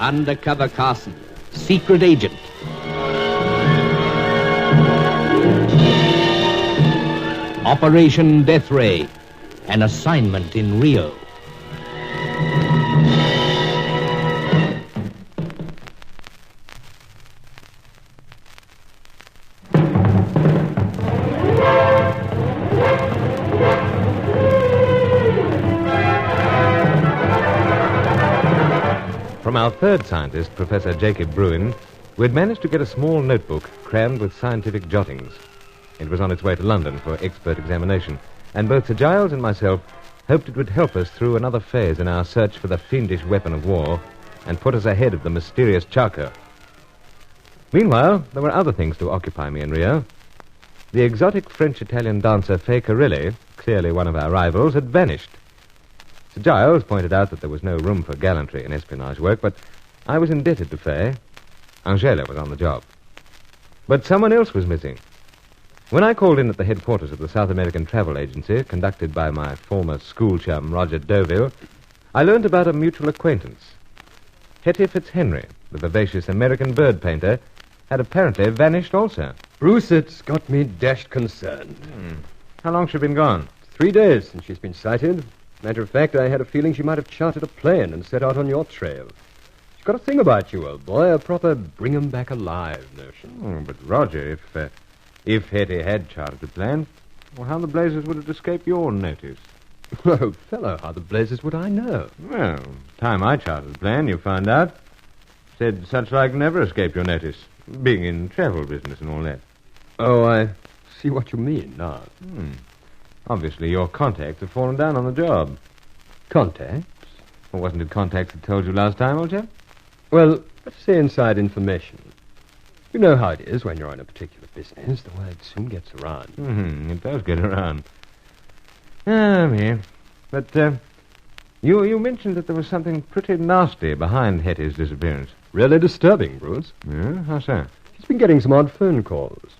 Undercover Carson, secret agent. Operation Death Ray, an assignment in Rio. From our third scientist, Professor Jacob Bruin, we'd managed to get a small notebook crammed with scientific jottings. It was on its way to London for expert examination, and both Sir Giles and myself hoped it would help us through another phase in our search for the fiendish weapon of war and put us ahead of the mysterious Charco. Meanwhile, there were other things to occupy me in Rio. The exotic French-Italian dancer Fay Carilli, clearly one of our rivals, had vanished. Sir Giles pointed out that there was no room for gallantry in espionage work, but I was indebted to Fay. Angela was on the job. But someone else was missing. When I called in at the headquarters of the South American Travel Agency, conducted by my former school chum, Roger Deauville, I learned about a mutual acquaintance. Hetty Fitzhenry, the vivacious American bird painter, had apparently vanished also. Bruce, it's got me dashed concerned. How long has she been gone? 3 days since she's been sighted. Matter of fact, I had a feeling she might have chartered a plane and set out on your trail. She's got a thing about you, old boy, a proper bring-'em-back-alive notion. But, Roger, if Hetty had chartered a plane, well, how the blazes would it escape your notice? Oh, fellow, how the blazes would I know? Well, time I chartered the plane, you found out. Said such like never escaped your notice, being in travel business and all that. Oh, I see what you mean now. Obviously, your contacts have fallen down on the job. Contacts? Well, wasn't it contacts that told you last time, old chap? Well, let's say inside information. You know how it is when you're in a particular business. The word soon gets around. It does get around. Ah, me. But, you mentioned that there was something pretty nasty behind Hetty's disappearance. Really disturbing, Bruce. Yeah? How so? She's been getting some odd phone calls.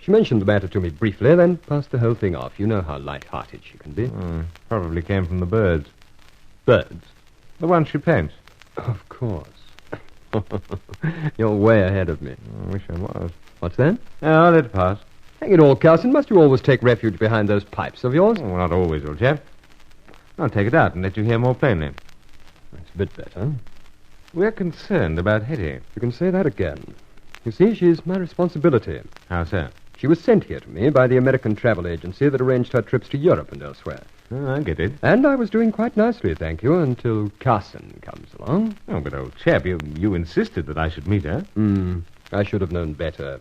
She mentioned the matter to me briefly, then passed the whole thing off. You know how light-hearted she can be. Probably came from the birds. Birds? The ones she paints. Of course. You're way ahead of me. I wish I was. What's that? Oh, let it pass. Hang it all, Carson. Must you always take refuge behind those pipes of yours? Well, not always, old chap. I'll take it out and let you hear more plainly. That's a bit better. We're concerned about Hetty. You can say that again. You see, she's my responsibility. How so? She was sent here to me by the American Travel Agency that arranged her trips to Europe and elsewhere. Oh, I get it. And I was doing quite nicely, thank you, until Carson comes along. Oh, but old chap, you insisted that I should meet her. I should have known better.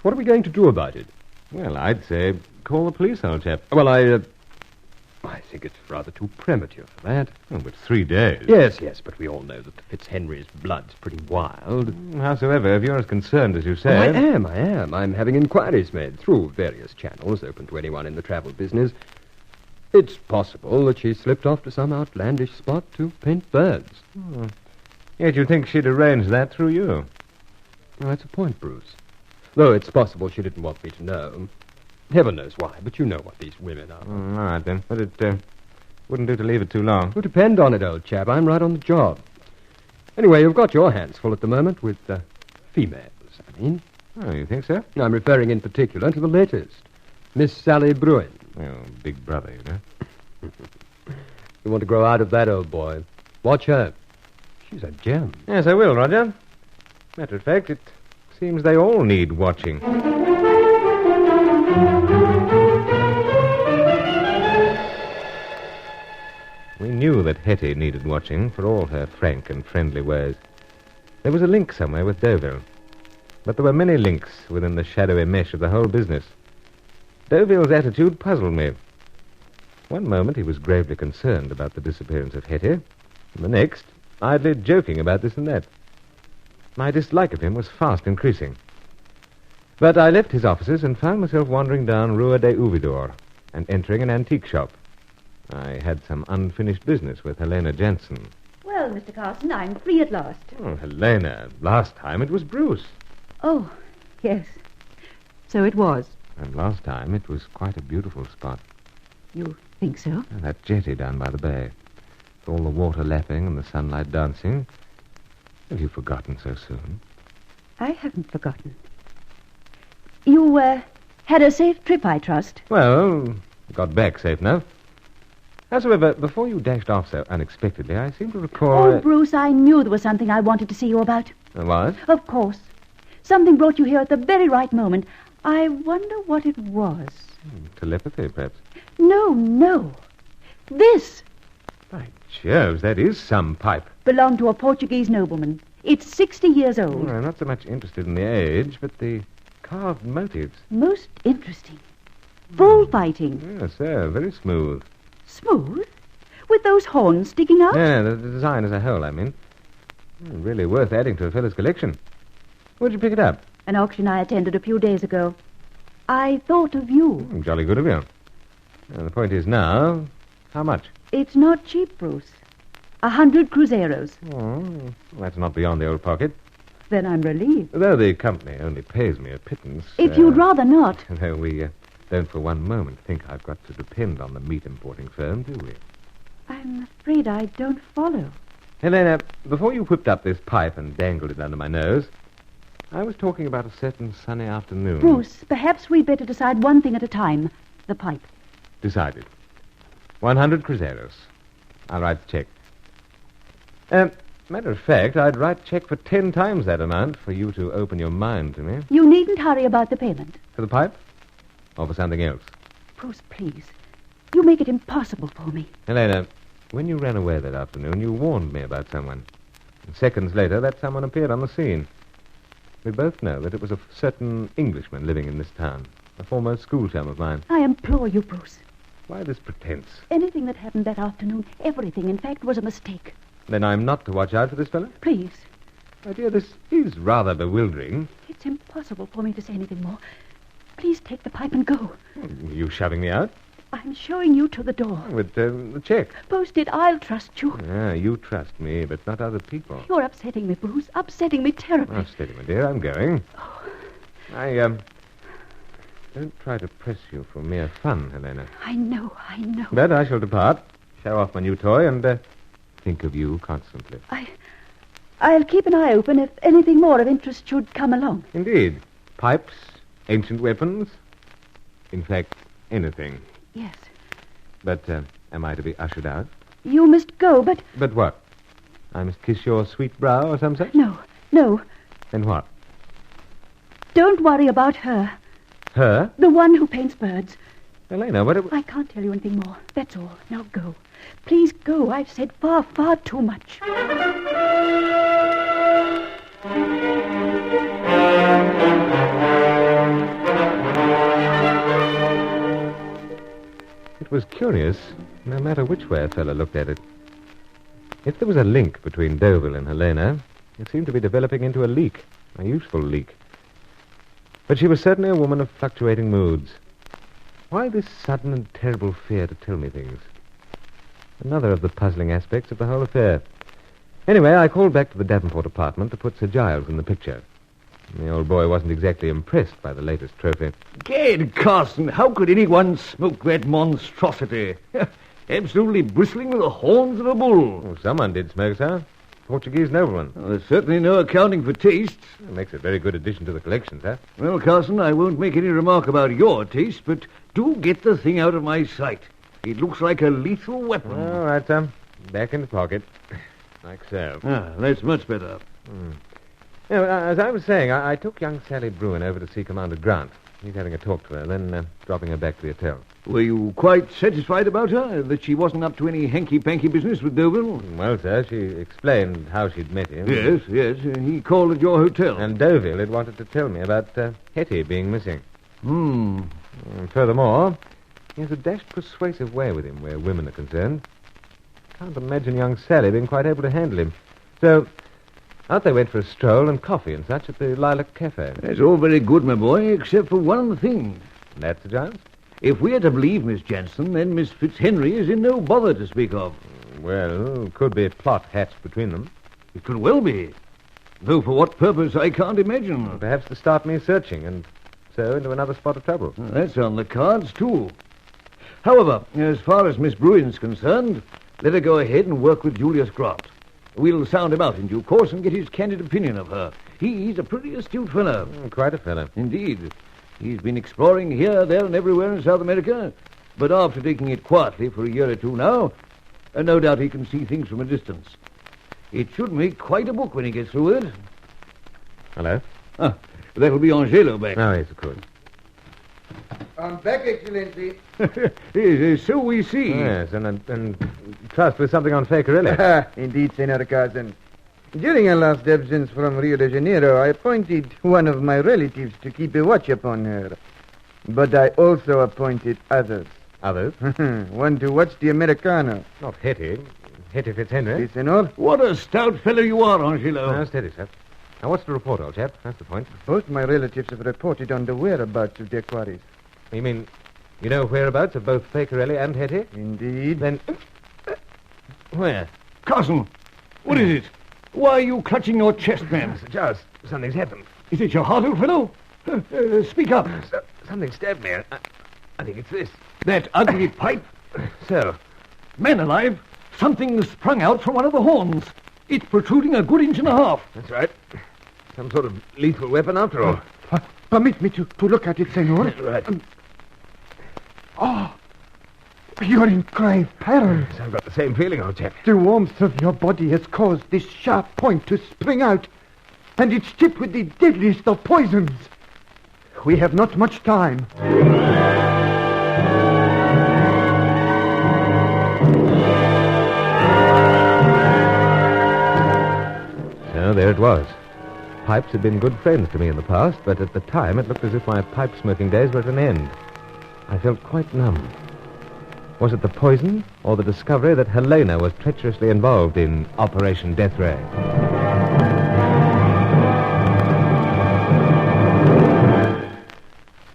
What are we going to do about it? Well, I'd say call the police, old chap. Well, I think it's rather too premature for that. Oh, but 3 days. Yes, but we all know that the Fitzhenry's blood's pretty wild. Howsoever, if you're as concerned as you say... Oh, I am. I'm having inquiries made through various channels open to anyone in the travel business. It's possible that she slipped off to some outlandish spot to paint birds. Yet you think she'd arrange that through you? Well, that's a point, Bruce. Though it's possible she didn't want me to know. Heaven knows why, but you know what these women are. All right, then. But it wouldn't do to leave it too long. Well, depend on it, old chap. I'm right on the job. Anyway, you've got your hands full at the moment with females, I mean. Oh, you think so? I'm referring in particular to the latest, Miss Sally Bruin. Well, big brother, you know. You want to grow out of that, old boy. Watch her. She's a gem. Yes, I will, Roger. Matter of fact, it seems they all need watching. We knew that Hetty needed watching for all her frank and friendly ways. There was a link somewhere with Deauville. But there were many links within the shadowy mesh of the whole business. Deauville's attitude puzzled me. One moment he was gravely concerned about the disappearance of Hetty, and the next, idly joking about this and that. My dislike of him was fast increasing. But I left his offices and found myself wandering down Rua de Ouvidor and entering an antique shop. I had some unfinished business with Helena Jansen. Well, Mr. Carson, I'm free at last. Oh, Helena, last time it was Bruce. Oh, yes. So it was. And last time it was quite a beautiful spot. You think so? And that jetty down by the bay. With all the water lapping and the sunlight dancing. Have you forgotten so soon? I haven't forgotten. You, had a safe trip, I trust. Well, got back safe enough. Howsoever, before you dashed off so unexpectedly, I seem to recall... Oh, Bruce, I knew there was something I wanted to see you about. What? Of course. Something brought you here at the very right moment. I wonder what it was. Telepathy, perhaps. No. This By Jove, that is some pipe. belonged to a Portuguese nobleman. It's 60 years old. I'm not so much interested in the age, but the carved motifs. Most interesting. Bullfighting. Yes, sir, very smooth. Smooth? With those horns sticking out? Yeah, the design as a whole, I mean. Really worth adding to a fellow's collection. Where'd you pick it up? An auction I attended a few days ago. I thought of you. Jolly good of you. The point is now, how much? It's not cheap, Bruce. 100 cruzeros. Oh, that's not beyond the old pocket. Then I'm relieved. Though the company only pays me a pittance. If you'd rather not. Though we don't for one moment think I've got to depend on the meat importing firm, do we? I'm afraid I don't follow. Helena, before you whipped up this pipe and dangled it under my nose, I was talking about a certain sunny afternoon. Bruce, perhaps we'd better decide one thing at a time. The pipe. Decided. 100 cruzeros. I'll write the check. Matter of fact, I'd write a check for 10 times that amount for you to open your mind to me. You needn't hurry about the payment. For the pipe? Or for something else? Bruce, please. You make it impossible for me. Helena, when you ran away that afternoon, you warned me about someone. And seconds later, that someone appeared on the scene. We both know that it was a certain Englishman living in this town, a former school chum of mine. I implore you, Bruce. Why this pretense? Anything that happened that afternoon, everything, in fact, was a mistake. Then I'm not to watch out for this fellow? Please. My dear, this is rather bewildering. It's impossible for me to say anything more. Please take the pipe and go. Are you shoving me out? I'm showing you to the door. With the check. Post it, I'll trust you. Ah, you trust me, but not other people. You're upsetting me, Bruce. Upsetting me terribly. Oh, steady, my dear. I'm going. I don't try to press you for mere fun, Helena. I know. But I shall depart, show off my new toy, and think of you constantly. I'll keep an eye open if anything more of interest should come along. Indeed. Pipes, ancient weapons. In fact, anything. Yes. But am I to be ushered out? You must go, but... But what? I must kiss your sweet brow or some such? No. Then what? Don't worry about her. Her? The one who paints birds. Helena, what... I can't tell you anything more. That's all. Now go. Please go. I've said far, far too much. It was curious, no matter which way a fellow looked at it. If there was a link between Deauville and Helena, it seemed to be developing into a leak, a useful leak. But she was certainly a woman of fluctuating moods. Why this sudden and terrible fear to tell me things? Another of the puzzling aspects of the whole affair. Anyway, I called back to the Davenport apartment to put Sir Giles in the picture. The old boy wasn't exactly impressed by the latest trophy. Gad, Carson, how could anyone smoke that monstrosity? Absolutely bristling with the horns of a bull. Oh, someone did smoke, sir. Portuguese nobleman. Well, there's certainly no accounting for tastes. It makes a very good addition to the collection, sir. Well, Carson, I won't make any remark about your taste, but do get the thing out of my sight. It looks like a lethal weapon. All right, sir. Back in the pocket. Like so. Ah, that's much better. You know, as I was saying, I took young Sally Bruin over to see Commander Grant. He's having a talk to her, then dropping her back to the hotel. Were you quite satisfied about her? That she wasn't up to any hanky-panky business with Deauville? Well, sir, she explained how she'd met him. Yes. He called at your hotel. And Deauville had wanted to tell me about Hetty being missing. And furthermore, he has a dashed persuasive way with him where women are concerned. Can't imagine young Sally being quite able to handle him. So, out they went for a stroll and coffee and such at the Lilac Cafe. That's all very good, my boy, except for one thing. That's the Giles? If we're to believe Miss Jansen, then Miss Fitzhenry is in no bother to speak of. Well, could be a plot hatched between them. It could well be. Though for what purpose, I can't imagine. Perhaps to start me searching and so into another spot of trouble. That's on the cards, too. However, as far as Miss Bruin's concerned, let her go ahead and work with Julius Grant. We'll sound him out in due course and get his candid opinion of her. He's a pretty astute fellow. Quite a fellow. Indeed. He's been exploring here, there, and everywhere in South America. But after taking it quietly for a year or two now, no doubt he can see things from a distance. It should make quite a book when he gets through it. Hello? Ah, that'll be Angelo back. Oh, yes, of course. I'm back, Excellency. Yes, so we see. Yes, and trust with something on Fakerelli. Indeed, Senor Carson. During our last absence from Rio de Janeiro, I appointed one of my relatives to keep a watch upon her. But I also appointed others. Others? One to watch the Americano. Not Hetty. Hetty Fitzhenry. Si, senor. What a stout fellow you are, Angelo. No, steady, sir. Now, what's the report, old chap? That's the point. Both my relatives have reported on the whereabouts of their quarries. You mean you know whereabouts of both Fakerelli and Hetty? Indeed. Then... where? Carson, what is it? Why are you clutching your chest, man? Sir Giles, something's happened. Is it your heart, old fellow? Speak up. Something stabbed me. I think it's this. That ugly pipe? So, Man alive, something sprung out from one of the horns. It's protruding a good inch and a half. that's right. Some sort of lethal weapon after all. Permit me to look at it, senor. Right. You're in grave peril. Yes, I've got the same feeling, old chap. The warmth of your body has caused this sharp point to spring out, and it's tipped with the deadliest of poisons. We have not much time. So there it was. Pipes had been good friends to me in the past, but at the time it looked as if my pipe-smoking days were at an end. I felt quite numb. Was it the poison or the discovery that Helena was treacherously involved in Operation Death Ray?